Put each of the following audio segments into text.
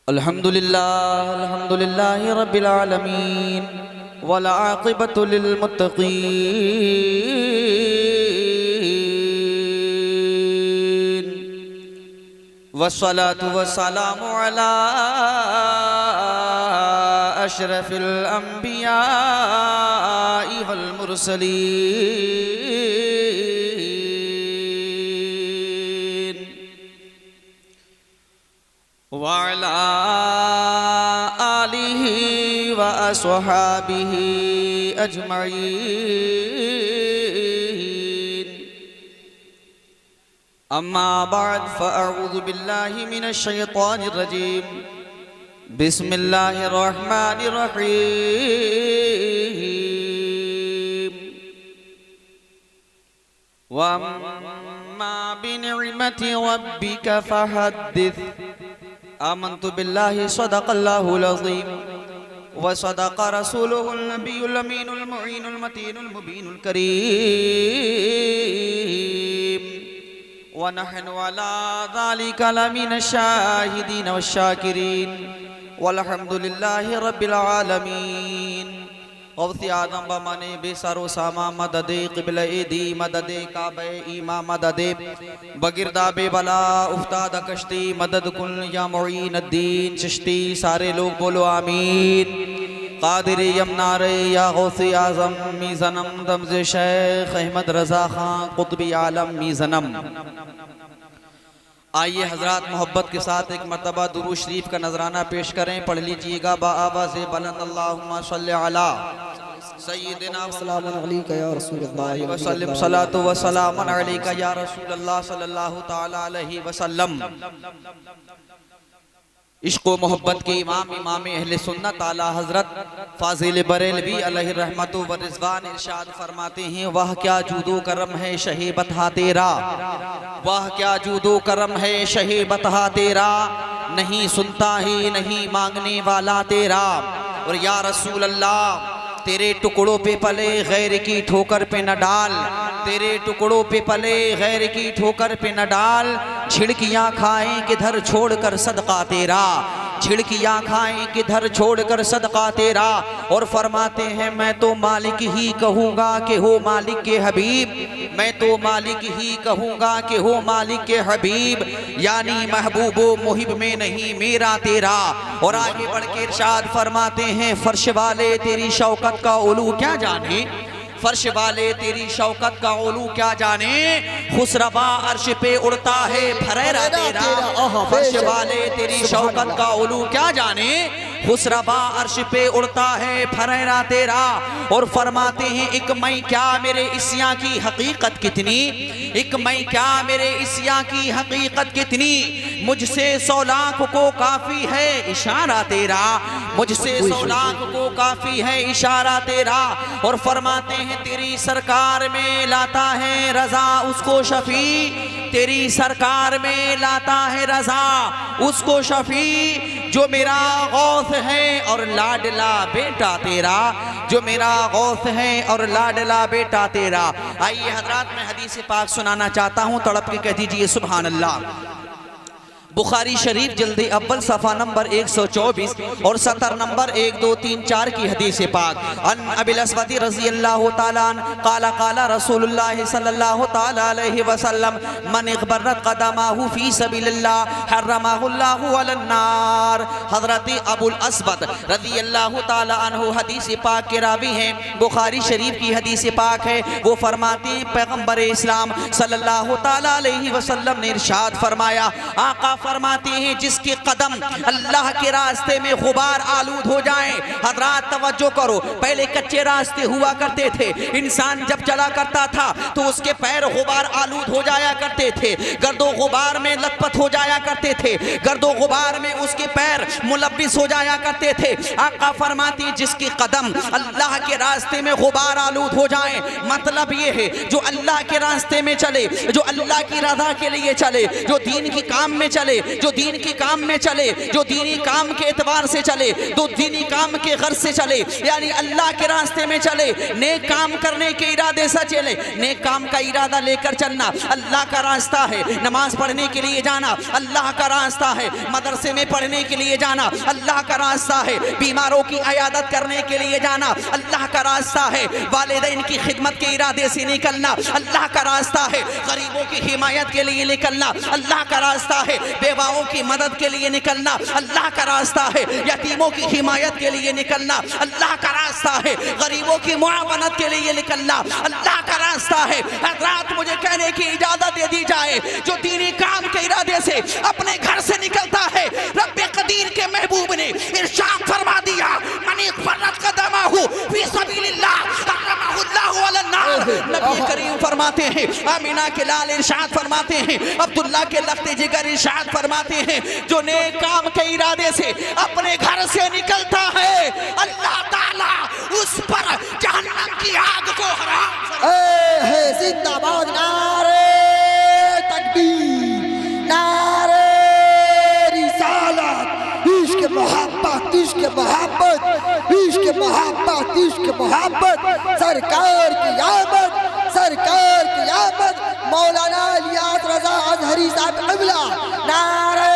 अल्हम्दुलिल्लाह रब्बिल आलमीन वल आक़िबतु लिल मुत्तक़ीन वस्सलातु वस्सलामु अला अशरफिल अंबियाइ वल मुरसलीन व अला आलिहि व अस्हाबिहि अजमईन। अम्मा बाद फ़अऊज़ु बिल्लाहि मिनश शैतानिर रजीम। बिस्मिल्लाहिर रहमानिर रहीम। वअम्मा बिनिअमति रब्बिका फहद्दिस। आमन्तु बिल्लाहि सदक़ल्लाहुल अज़ीम व सदक़ रसूलुहुन नबियुल अमीनुल मुईनुल मतीनुल मुबीनुल करीम व नहनु अला ज़ालिका लमिनश शाहिदीन वश्शाकिरीन वल्हम्दुलिल्लाहि रब्बिल आलमीन। गौसे आज़म बमाने बेसरो सामा मददे क़िबला दी मददे काबे ईमा मददे बगिरदाबे बला उफ्ताद कश्ती मदद कुल या मुईनुद्दीन चिश्ती। सारे लोग बोलो आमीन। कादिर यमनारे या गौसे आज़म मीज़नम दमज़े शेख अहमद रज़ा खां कुतुब आलम मीज़नम। आइए हजरात मोहब्बत के साथ एक मरतबा दुरूद शरीफ का नजराना पेश करें। पढ़ लीजिएगा बाआवाज़े बुलंद अल्लाहुम्मा सल्लि अला सय्यिदिना सल्लल्लाहु अलैका या रसूलल्लाह व सल्लम सलातु व सलामुन अलैका या रसूलल्लाह सल्लल्लाहु तआला अलैहि वसल्लम। इश्क़ व मोहब्बत के इमाम इमाम अहले सुन्नत आला हज़रत फ़ाज़िल बरेलवी अलैहि रहमतु व रिज़वान इरशाद फरमाते हैं, वाह क्या जूदो करम है शहे बता तेरा, वाह क्या जूदो करम है शहे बता तेरा, नहीं सुनता है नहीं मांगने वाला तेरा। और या रसूल अल्लाह तेरे टुकड़ों पे पले गैर की ठोकर पे न डाल, तेरे टुकड़ों पे पले गैर की ठोकर पे न डाल। छिड़कियाँ खाएं किधर छोड़कर सदका तेरा, छिड़कियाँ खाएं किधर छोड़कर सदका तेरा। और फरमाते हैं मैं तो मालिक ही कहूँगा कि हो मालिक के हबीब, मैं तो मालिक ही कहूँगा कि हो मालिक के हबीब, यानी महबूबो मुहिब में नहीं मेरा तेरा। और आगे बढ़ के इरशाद फरमाते हैं, फर्श वाले तेरी शौकत का उलू क्या जाने, फर्श वाले तेरी शौकत का उलू क्या जाने, खुसरवा अर्श पे उड़ता है फरेरा तेरा। फर्श वाले तेरी शौकत का उलू क्या जाने, खुसरवा अर्श पे उड़ता है फरेरा तेरा। और फरमाते हैं एक मैं क्या मेरे इस्या की हकीकत कितनी, एक मैं क्या मेरे इस्या की हकीकत कितनी, मुझसे 100 लाख को काफी है इशारा तेरा, मुझसे 100 लाख को काफी है इशारा तेरा। और फरमाते हैं तेरी सरकार में लाता है रजा उसको शफी, तेरी सरकार में लाता है रजा उसको शफी, जो मेरा गौस है और लाडला बेटा तेरा, जो मेरा गौस है और लाडला बेटा तेरा। आइए हजरात मैं हदीस पाक सुनाना चाहता हूँ, तड़प के कह दीजिए सुभान अल्लाह। बुखारी शरीफ जल्दी अव्वल सफ़ा नंबर 124 और सतर नंबर 1, 2, 3, 4 की हदीस पाक। अन अबिल अस्वद रज़ियल्लाहु ताला अन्हु क़ाला क़ाला रसूलुल्लाह सल्लल्लाहु ताला अलैहि वसल्लम मन इग़बरत क़दमाहु फ़ी सबीलिल्लाह हर्रमहुल्लाहु अलन नार। हज़रत अबुल अस्वद रज़ियल्लाहु ताला अन्हु हदीस पाक के रावी हैं, बुखारी शरीफ की हदीस पाक है। वो फरमाते हैं पैगम्बर इस्लाम सल्लल्लाहु ताला अलैहि वसल्लम ने इरशाद फरमाया, आका फरमाते हैं जिसके कदम अल्लाह के रास्ते में गुबार आलूद हो जाएं। हजरात तवज्जो करो, पहले कच्चे रास्ते हुआ करते थे, इंसान जब चला करता था तो उसके पैर गुबार आलूद हो जाया करते थे, गर्दो गुबार में लथपथ हो जाया करते थे, गर्दो गुबार में उसके पैर मुलब्बिस हो जाया करते थे। आका फरमाती जिसके कदम अल्लाह के रास्ते में गुबार आलूद हो जाएं, मतलब ये है जो अल्लाह के रास्ते में चले, जो अल्लाह की रज़ा के लिए चले, जो दीन की काम में चले, चाहिए, जो दीन के काम में चले, जो दीनी काम के एतबार से चले, जो दीनी काम के गर्ज से चले, यानी अल्लाह के रास्ते में चले, नेक काम करने के इरादे से चले। नेक काम का इरादा लेकर चलना अल्लाह का रास्ता है। नमाज पढ़ने के लिए जाना अल्लाह का रास्ता है। मदरसे में पढ़ने के लिए जाना अल्लाह का रास्ता है। बीमारों की इयादत करने के लिए जाना अल्लाह का रास्ता है। वालिदैन की खिदमत के इरादे से निकलना अल्लाह का रास्ता है। गरीबों की हिमायत के लिए निकलना अल्लाह का रास्ता है। बेवाओं की मदद के लिए निकलना अल्लाह का रास्ता है। यतीमों की हिमायत के लिए निकलना अल्लाह का रास्ता है। गरीबों की मुआवनत के लिए निकलना अल्लाह का रास्ता है। हज़रात, मुझे कहने की इजाजत दे दी जाए, जो दीनी काम के इरादे से अपने घर से निकलता है, रब्बे कदीर के महबूब ने इरशाद फरमा दिया, मनी फर्रत कदमहु फी सबीलिल्लाह अरहमहुल्लाहु अलन नार। नबी करीम फरमाते हैं, आमिना के लाल इरशाद फरमाते हैं, अब्दुल्ला के लख्ते जिगर इरशाद फरमाते हैं, जो नेक काम के इरादे से अपने घर से निकलता है, अल्लाह ताला उस पर जहन्नम की आग को हराम है। जिंदाबाद, नारे तकबीर, नारे रिसालत, इश्क मोहब्बत, इश्क मोहब्बत, इश्क मोहब्बत, इश्क मोहब्बत, सरकार की आमद, सरकार की आमद, मौलाना इलियास रजा अजहरी साहब क़िबला, नारे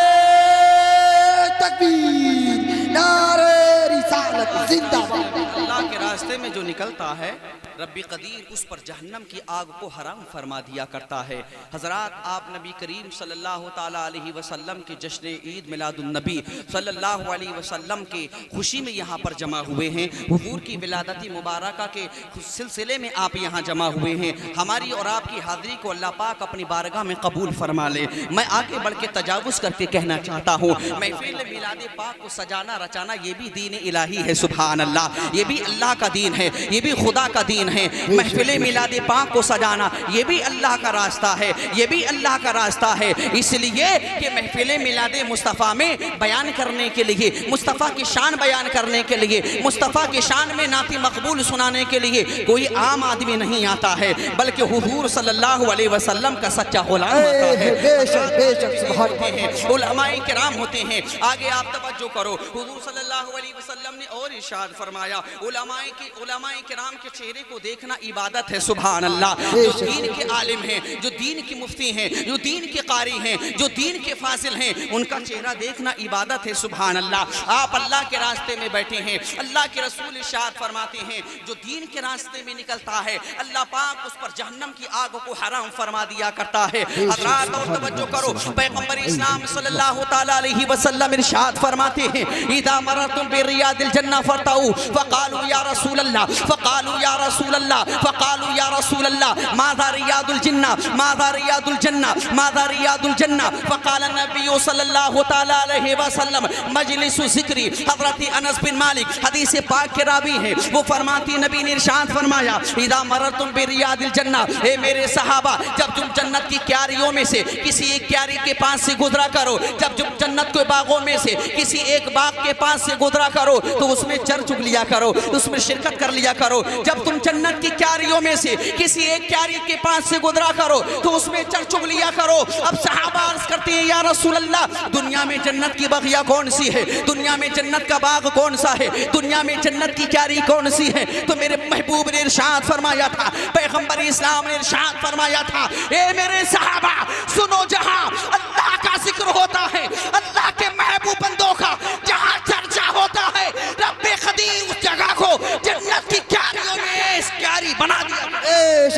तकबीर, नारे रिसालत, जिंदाबाद। अल्लाह के रास्ते में जो निकलता है, रब्बी कदीर उस पर जहन्नम की आग को हराम फरमा दिया करता है। हज़रात, आप नबी करीम सल्लल्लाहु ताला अलैहि वसल्लम के जश्न ईद मिलादुन नबी सल्लल्लाहु अलैहि वसल्लम के खुशी में यहाँ पर जमा हुए हैं। हुजूर की विलादती मुबारका के सिलसिले में आप यहाँ जमा हुए हैं। हमारी और आपकी हाज़िरी को अल्लाह पाक अपनी बारगाह में कबूल फरमा ले। मैं आगे बढ़ के तजावुज़ करके कहना चाहता हूँ, महफिल मिलाद पाक को सजाना रचाना ये भी दीन इलाही है। सुभान अल्लाह, ये भी अल्लाह का दीन है, ये भी खुदा का दीन है। महफिल मिलाद पाक को सजाना ये भी अल्लाह का रास्ता है, ये भी अल्लाह का रास्ता है। इसलिए कि महफिल मिलाद मुस्तफ़ा में बयान करने के लिए, मुस्तफ़ा की शान बयान करने के लिए, मुस्तफ़ा की शान में नाती मकबूल सुनाने के लिए कोई आम आदमी नहीं आता है, बल्कि हुजूर सल्लल्लाहु अलैहि वसल्लम का सच्चा गुलाम आता है। बेशक बेशक सुभान अल्लाह। उलमाए किराम होते हैं। आगे आप तवज्जो करो, हुजूर सल्लल्लाहु अलैहि वसल्लम ने और इरशाद फरमाया, उलमाए किराम के चेहरे को देखना इबादत है। सुभान अल्लाह, जो दीन के आलिम हैं, जो दीन के मुफ्ती हैं, जो दीन के कारी हैं, जो दीन के फासिल हैं, उनका चेहरा देखना इबादत है। सुभान अल्लाह, आप अल्लाह के रास्ते में बैठे हैं, अल्लाह के रसूल इरशाद फरमाते हैं, जो दीन के रास्ते में निकलता है, अल्लाह पाक उस पर जहन्नम की आग को हराम फरमा दिया करता है। हज़रात, और तवज्जो करो, पैगंबर इस्लाम सल्लल्लाहु ताला अलैहि वसल्लम इरशाद फरमाते हैं, इदा मरतुम बिरियादिल जन्नह फरताऊ फकालू या रसूल अल्लाह, फकालू या रसूल अल्लाह, फकालू या रसूल अल्लाह, माज़ा रियादुल जन्नह, माज़ा रियादुल जन्नह, माज़ा रियादुल जन्नह, फकाल नबी सल्लल्लाहु ताला अलैहि वसल्लम मजलिसु ज़िक्री। हज़रत अनस बिन मालिक हदीस पाक के रावी हैं, वो फरमाती, नबी ने इरशाद फरमाया, इदा मरतुम बिरियादिल जन्नह, हे मेरे सहाबा, जब तुम जन्नत की क्यारियों में से किसी एक क्यारी के पास से गुजरा करो, जब तुम जन्नत के बागों में से किसी एक बाग के पास से गुजरा करो, तो उसमें चर चुग लिया करो, उसमें शिरकत कर लिया करो। जब तुम जन्नत की क्यारियों में से किसी एक क्यारी के पास से गुजरा करो, तो उसमें चर चुग लिया करो। अब सहाबा अर्ज़ करते हैं, या रसूल अल्लाह, दुनिया में जन्नत की बगिया कौन सी है, दुनिया में जन्नत का बाग कौन सा है, दुनिया में जन्नत की क्यारी कौन सी है? तो मेरे महबूब ने इरशाद फरमाया था, पैगंबर इस्लाम ने इरशाद फरमाया था, ए मेरे सहाबा सुनो, जहां अल्लाह का जिक्र होता है, अल्लाह के महबूब बंदों का जहां चर्चा होता है, रब्बे कदीर उस जगह को जन्नत की क्यारियों में इस क्यारी बना दिया।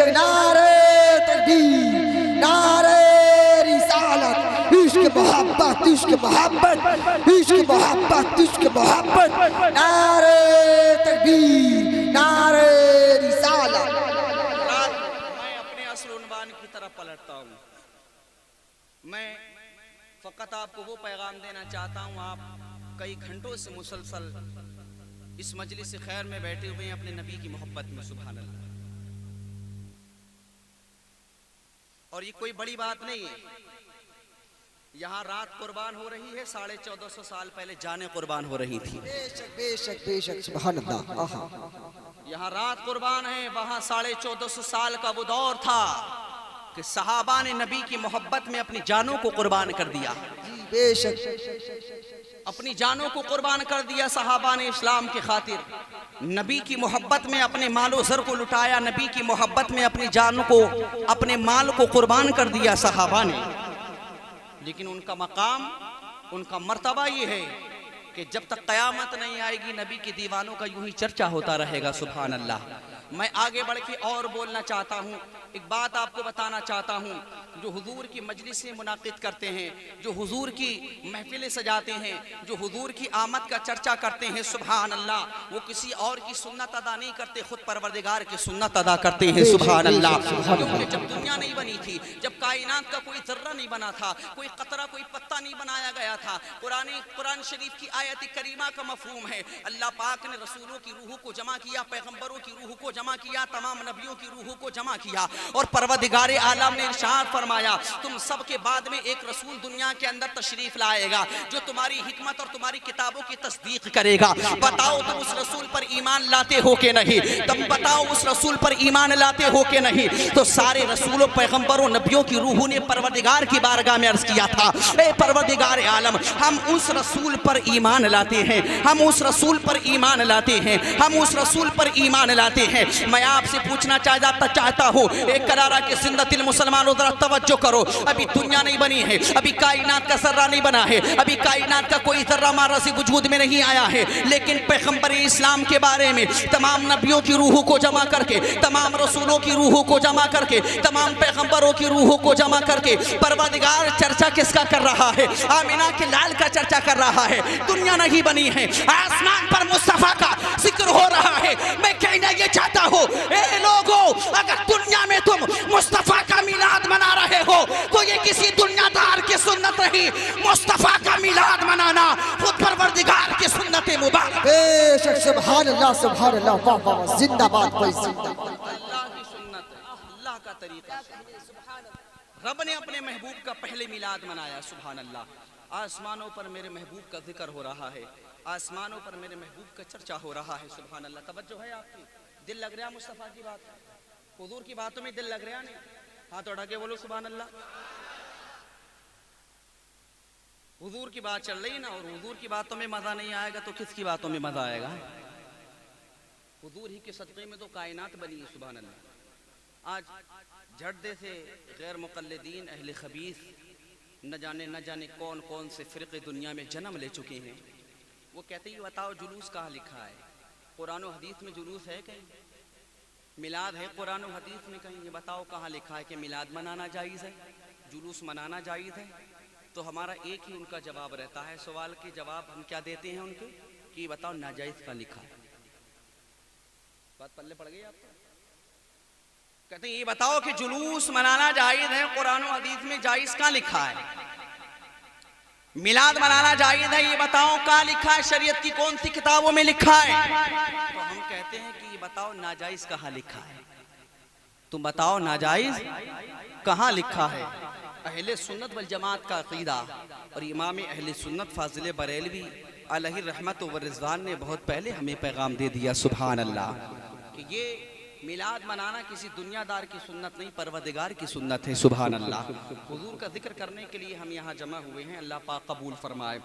नारे तकबीर, नारे रिसालत, इश्क मोहब्बत, इश्क मोहब्बत, इश्क मोहब्बत, इश्क मोहब्बत, नारे तकबीर, नारे रिसालत। मैं अपने असल उन्वान की तरफ पलटता हूँ। मैं फ़कत आपको वो पैगाम देना चाहता हूँ, आप कई घंटों से मुसलसल इस मजलिस खैर में बैठे हुए हैं अपने नबी की मोहब्बत में। सुभान अल्लाह। और ये कोई बड़ी बात नहीं है, यहाँ रात कुर्बान हो रही है, 1450 साल पहले जाने कुर्बान हो रही थी। बेशक बेशक बेशक सुभान अल्लाह। यहाँ रात कुर्बान है, वहाँ 1450 साल का वो दौर था कि सहाबा ने नबी की मोहब्बत में अपनी जानों को कुर्बान कर दिया। बेशक अपनी जानों को कुर्बान कर दिया सहाबा ने इस्लाम की खातिर। नबी की मोहब्बत में अपने मालो ज़र को लुटाया, नबी की मोहब्बत में अपनी जानों को, अपने माल को कुर्बान कर दिया सहाबा ने। लेकिन उनका मकाम, उनका मर्तबा ये है कि जब तक क़यामत नहीं आएगी नबी के दीवानों का यूं ही चर्चा होता रहेगा। सुभान अल्लाह। मैं आगे बढ़ के और बोलना चाहता हूँ, एक बात आपको बताना चाहता हूँ। जो हुजूर की मजलिसें मुनाकिद करते हैं, जो हुजूर की महफिलें सजाते हैं, जो हुजूर की आमद का चर्चा करते हैं, सुभान अल्लाह, वो किसी और की सुन्नत अदा नहीं करते, खुद परवरदिगार की सुन्नत अदा करते हैं। सुभान अल्लाह। क्योंकि जब दुनिया नहीं बनी थी, जब कायनात का कोई जर्रा नहीं बना था, कोई कतरा, कोई पत्ता नहीं बनाया गया था, कुरान शरीफ की आयत करीमा का मफहूम है, अल्लाह पाक ने रसूलों की रूह को जमा किया, पैगंबरों की रूह को जमा किया, तमाम नबियों की रूह को जमा किया, और परवरदिगार आलम ने इरशाद फरमाया, तुम सबके बाद में एक रसूल दुनिया के अंदर तशरीफ लाएगा जो तुम्हारी हिकमत और तुम्हारी किताबों की तस्दीक करेगा। बताओ तुम उस रसूल पर ईमान लाते हो कि नहीं? तुम बताओ उस रसूल पर ईमान लाते हो कि नहीं? तो सारे रसूलों, पैगंबरों, नबियों की रूह ने परवरदिगार की बारगाह में अर्ज किया था, ए परवरदिगार आलम, हम उस रसूल पर ईमान लाते हैं, हम उस रसूल पर ईमान लाते हैं, हम उस रसूल पर ईमान लाते हैं। मैं आपसे पूछना चाहता हूँ, एक करारा के जिंदतिल मुसलमानों, जरा तवज्जो करो। अभी दुनिया नहीं बनी है, अभी कायनात का जर्रा नहीं बना है, अभी कायनात का कोई जर्रा मारा से वजूद में नहीं आया है, लेकिन पैगंबर इस्लाम के बारे में तमाम नबियों की रूह को जमा करके, तमाम रसूलों की रूह को जमा करके, तमाम पैगंबरों की रूह को जमा करके परवरदिगार चर्चा किसका कर रहा है? आमिना के लाल का चर्चा कर रहा है। दुनिया नहीं बनी है, आसमान पर मुस्तफा का जिक्र हो रहा है। मैं कहना ये चाहता हूँ, ए लोगों, अगर दुनिया में तुम मुस्तफा का मिलाद मना रहे हो तो ये किसी दुनियादार की सुन्नत नहीं, मुस्तफा का मिलाद मनाना खुद परवरदिगार की सुन्नत मुबारक। बेशक सुभान अल्लाह, सुभान अल्लाह, वाह वाह, जिंदाबाद भाई, जिंदाबाद। अल्लाह की सुन्नत है, अल्लाह का तरीका। रब ने अपने महबूब का पहले मिलाद मनाया। सुभान अल्लाह। आसमानों पर मेरे महबूब का जिक्र हो रहा है, आसमानों पर मेरे महबूब का चर्चा हो रहा है। सुभान अल्लाह। तवज्जो है आपकी? दिल लग रहा मुस्तफा की बात, हुजूर की बातों में दिल लग रहा नहीं? हाथ उठा के बोलो सुभान अल्लाह। हुजूर की बात चल रही ना, और हुजूर की बातों में मजा नहीं आएगा तो किसकी बातों में मजा आएगा? हुजूर ही के सदक़े में तो कायनात बनी है। सुभान अल्लाह। आज झड़दे से गैर मुक़ल्लिदीन अहले खबीस न जाने कौन कौन से फ़िरक़े दुनिया में जन्म ले चुके हैं। वो कहते ही बताओ जुलूस कहाँ लिखा है? कुरान और हदीस में जुलूस है कहीं? मिलाद है कुरान और हदीस में कहीं? ये बताओ कहाँ लिखा है कि मिलाद मनाना जायज़ है, जुलूस मनाना जायज़ है? तो हमारा एक ही उनका जवाब रहता है, सवाल के जवाब हम क्या देते हैं उनके, कि बताओ नाजायज़ कहाँ लिखा है? बात पल्ले पड़ गई आपको? कहते हैं ये बताओ कि जुलूस मनाना जायज़ है, कुरान और हदीस में जायज़ कहाँ लिखा है? मिलाद मनाना जायज़ है, ये बताओ कहाँ लिखा है? शरीयत की कौन सी किताबों में लिखा है? तो हम कहते हैं कि ये बताओ नाजायज़ कहाँ लिखा है? तुम बताओ नाजायज़ कहाँ लिखा है? अहले सुन्नत वल जमात का अकीदा और इमाम अहले सुन्नत फाजिल बरेलवी अलैहि रहमत व रिज़वान ने बहुत पहले हमें पैगाम दे दिया। सुभान अल्लाह। कि ये मिलाद मनाना किसी दुनियादार की सुन्नत नहीं, परवरदिगार की सुन्नत है। सुभान अल्लाह। हुजूर का जिक्र करने के लिए हम यहाँ जमा हुए हैं, अल्लाह पाक कबूल फरमाए।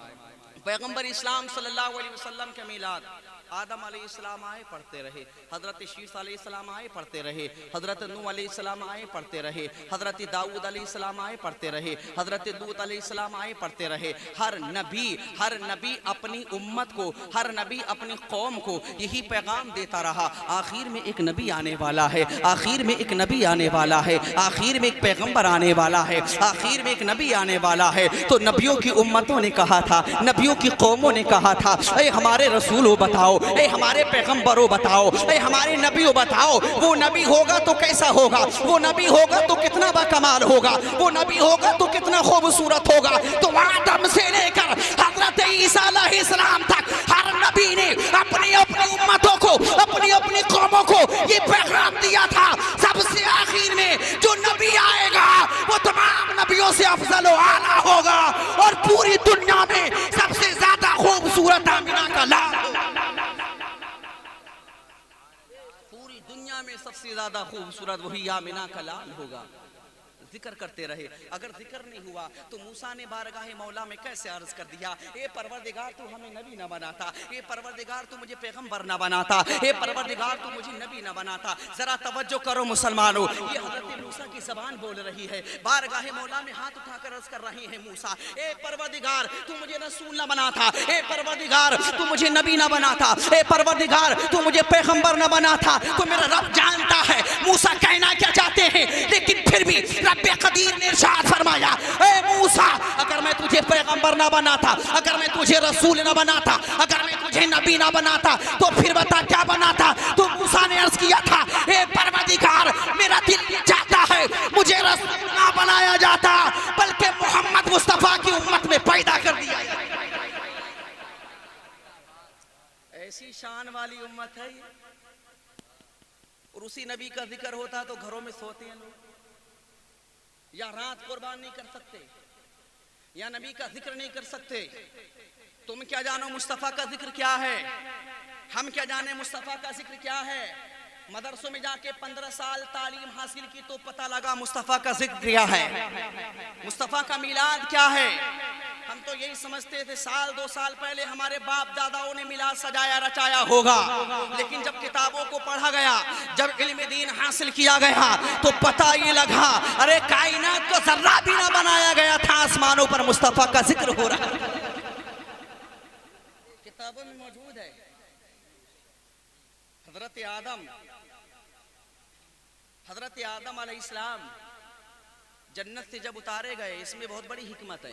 पैगंबर इस्लाम सल्लल्लाहु अलैहि वसल्लम के मिलाद, आदम अलैहिस्सलाम आए पढ़ते रहे, हज़रत शीस अलैहिस्सलाम आए पढ़ते रहे, हज़रत नूह अलैहिस्सलाम आए पढ़ते रहे, हज़रत दाऊद अलैहिस्सलाम आए पढ़ते रहे, हज़रत लूत अलैहिस्सलाम आए पढ़ते रहे। हर नबी अपनी उम्मत को, हर नबी अपनी कौम को यही पैगाम देता रहा। आखिर में एक नबी आने वाला है, आखिर में एक नबी आने वाला है, आखिर में एक पैगंबर आने वाला है, आखिर में एक नबी आने वाला है। तो नबियों की उम्मतों ने कहा था, नबियों की कौमों ने कहा था, ए हमारे रसूलों बताओ, ए हमारे पैगंबरों बताओ, ए हमारे नबियों बताओ, वो नबी होगा तो कैसा होगा? वो नबी होगा तो कितना बाकमाल होगा? वो नबी होगा तो कितना खूबसूरत होगा? तो आदम से लेकर हज़रत ईसा अलैहिस्सलाम तक हर नबी ने अपनी अपनी उम्मतों को, अपनी अपनी कौमों को ये पैगाम दिया था, सबसे आखिर में जो नबी आएगा वो तमाम नबियों से अफजल व आला होगा और पूरी दुनिया में सबसे ज्यादा खूबसूरत आमिना का लाल, पूरी दुनिया में सबसे ज्यादा खूबसूरत वही आमिना का लाल होगा। जिक्र करते रहे। अगर जिक्र नहीं हुआ तो मूसा ने बारगाह मौला में कैसे अर्ज कर दिया, ए परवरदिगार तू हमें नबी न बनाता, ए परवरदिगार तू मुझे पैगंबर न बनाता, ए परवरदिगार तू मुझे नबी न बनाता। जरा तवज्जो करो मुसलमानों, ये हजरत मूसा की ज़बान बोल रही है। बारगाह मौला में हाथ उठाकर अर्ज कर रहे हैं मूसा, ए परवरदिगार तू मुझे रसूल न बनाता, ए परवरदिगार तू मुझे नबी न बनाता, ए परवरदिगार तू मुझे पैगंबर न बनाता। तो मेरा रब जानता है मूसा कहना क्या चाहते हैं, लेकिन फिर भी रब्बे कदीर ने इरशाद फरमाया, ए मूसा अगर मैं तुझे पैगंबर ना बनाता, अगर मैं तुझे रसूल ना बनाता, अगर मैं तुझे नबी ना बनाता, तो फिर बता क्या बनाता। तो मूसा ने अर्ज किया था, ए परवरदिगार मेरा दिल चाहता है मुझे रसूल ना बनाया जाता, बल्कि मोहम्मद मुस्तफा की उम्मत में पैदा कर दिया जाए। ऐसी शान वाली उम्मत है ये। और उसी नबी का जिक्र होता तो घरों में सोते हैं लोग, या रात कुर्बान नहीं कर सकते, या नबी का जिक्र नहीं कर सकते। तुम क्या जानो मुस्तफ़ा का जिक्र क्या है, हम क्या जाने मुस्तफ़ा का जिक्र क्या है। मदरसों में जाके 15 साल तालीम हासिल की तो पता लगा मुस्तफ़ा का जिक्र क्या है, मुस्तफ़ा का मिलाद क्या है। हम तो यही समझते थे साल 2 साल पहले हमारे बाप दादाओं ने मिलाद सजाया रचाया होगा, लेकिन जब किताबों को पढ़ा गया, जब इल्म दीन हासिल किया गया, तो पता ये लगा अरे कायनात को जर्रा भी ना बनाया गया था, आसमानों पर मुस्तफ़ा का जिक्र हो रहा है। किताबों में मौजूद है। हजरत आदम अलैहिस्सलाम जन्नत से जब उतारे गए, इसमें बहुत बड़ी हिकमत है।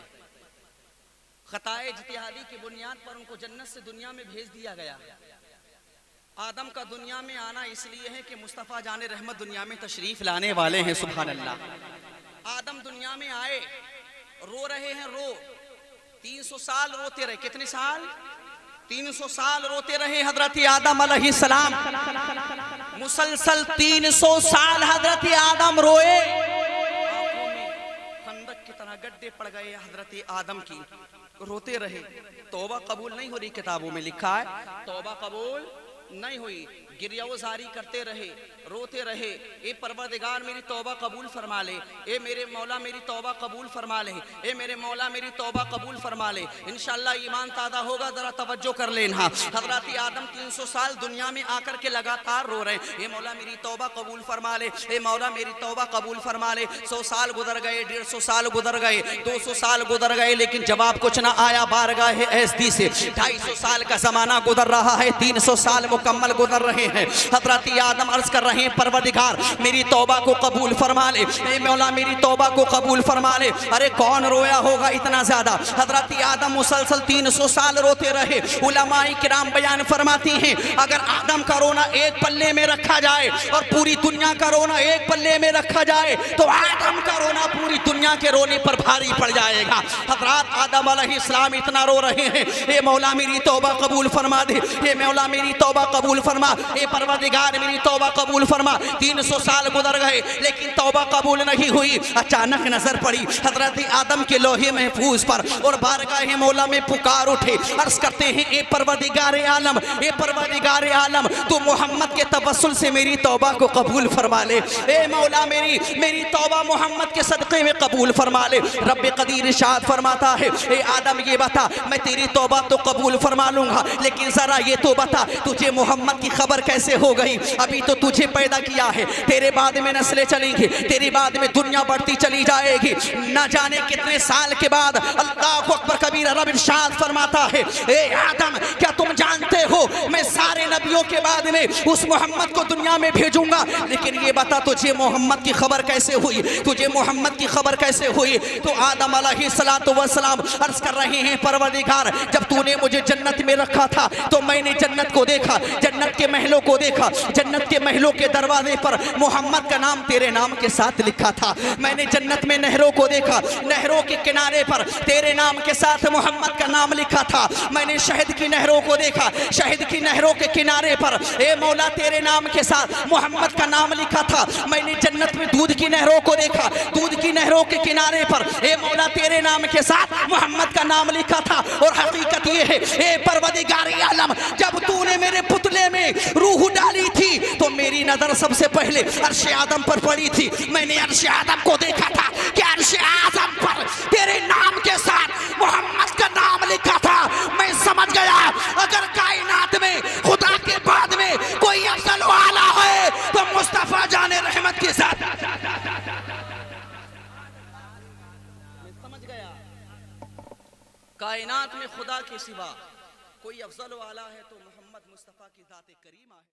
खताए इज्तिहादी की बुनियाद पर उनको जन्नत से दुनिया में भेज दिया गया। आदम का दुनिया में आना इसलिए है कि मुस्तफ़ा जाने रहमत दुनिया में तशरीफ लाने वाले हैं। सुभान अल्लाह। आदम दुनिया में आए, रो रहे हैं, 300 साल रोते रहे। कितने साल? 300 साल रोते रहे हजरत आदम अलैहिस्सलाम। मुसलसल 300 साल हजरत आदम रोए, आंखों में खंदक की तरह गड्ढे पड़ गए हजरत आदम की, रोते रहे। तौबा कबूल नहीं हो रही, किताबों में लिखा है तौबा कबूल नहीं हुई। गिरियावज़ारी करते रहे, रोते रहे, ए परवरदिगार मेरी तौबा कबूल फरमा ले, ए मेरे मौला मेरी तौबा कबूल फरमा ले, ए मेरे मौला मेरी तौबा कबूल फरमा ले, इंशाअल्लाह ईमान ताज़ा होगा। जरा तवज्जो कर लेना। हज़रत आदम 300 साल दुनिया में आकर के लगातार रो रहे, ए मौला मेरी तौबा कबूल फरमा ले, ए मौला मेरी तौबा कबूल फरमा ले। 100 साल गुजर गए, 150 साल गुजर गए, 200 साल गुजर गए, लेकिन जवाब कुछ ना आया बारगाह एसडी से। 250 साल का जमाना गुजर रहा है, 300 साल मुकम्मल गुजर रहे हैं। हज़रत आदम अर्ज कर रहे हैं, परवरदिगार मेरी तौबा को कबूल फरमा ले, ए मौला मेरी तौबा को कबूल फरमा ले। अरे कौन रोया होगा इतना ज्यादा। हज़रत आदम मुसलसल 300 साल रोते रहे। उलमाए किराम बयान फरमाती हैं, अगर आदम का रोना एक पल्ले में रखा जाए और पूरी दुनिया का रोना एक पल्ले में रखा जाए, तो आदम का रोना पूरी दुनिया के रोने पर भारी पड़ जाएगा। हज़रत आदम अलैहिस्सलाम इतना रो रहे हैं, ए मौला मेरी तौबा कबूल फरमा दे, ए मौला मेरी तौबा कबूल फरमा, ए परवरदिगार मेरी तौबा कबूल फरमा। 300 साल गुजर गए, लेकिन तौबा कबूल नहीं हुई। अचानक नजर पड़ी हजरत आदम के लोहे महफूज पर और बारगाह मौला में पुकार उठे। अर्ज करते हैं, ए परवरदिगार आलम, ए परवरदिगार आलम, तू मोहम्मद के तवस्सुल से मेरी तौबा को कबूल फरमा ले। ए मौला मेरी तौबा मोहम्मद के सदक़े में कबूल फरमा ले। रब्बे कदीर इरशाद फरमाता है, ए आदम ये बता, मैं तेरी तौबा तो कबूल फरमा लूंगा, लेकिन जरा ये तो बता तुझे मोहम्मद की खबर कैसे हो गई। अभी तो तुझे पैदा किया है, तेरे बाद में नस्लें चलेंगी, तेरे बाद में दुनिया बढ़ती चली जाएगी। न जाने कितने साल के बाद अल्लाह अकबर कबीरा रब इरशाद फरमाता है, ए आदम क्या तुम जानते हो मैं सारे नबियों के बाद में उस मोहम्मद को दुनिया में भेजूंगा, लेकिन ये बता तुझे मोहम्मद की खबर कैसे हुई, तुझे मोहम्मद की खबर कैसे हुई। तो आदम अलैहिस्सलातु वस्सलाम अर्ज कर रहे हैं, परवरदिगार जब तूने मुझे जन्नत में रखा था तो मैंने जन्नत को देखा, जन्नत के महलों को देखा, जन्नत के महलों के दरवाजे पर मोहम्मद का नाम तेरे नाम के साथ लिखा था। मैंने जन्नत में नहरों को देखा, नहरों के किनारे पर तेरे नाम के साथ मोहम्मद का नाम लिखा था। मैंने शहद की नहरों को देखा, शहद की नहरों के किनारे पर ए मौला तेरे नाम के साथ मोहम्मद का नाम लिखा था। मैंने जन्नत में दूध की नहरों को देखा, दूध की नहरों के किनारे पर ए मौला तेरे नाम के साथ मोहम्मद का नाम लिखा था। और हकीकत ये है, ए परवरदिगार आलम, जब तूने मेरे पुतले में रूह डाली थी तो मेरी नजर सबसे पहले अर्श आदम पर पड़ी थी। मैंने अर्श आदम को देखा था, अगर कायनात में खुदा के बाद में कोई अफजल वाला है तो मुस्तफा जाने रहमत के साथ। समझ गया? कायनात में खुदा के सिवा कोई अफजल वाला है तो मोहम्मद मुस्तफा की जात करीमा है।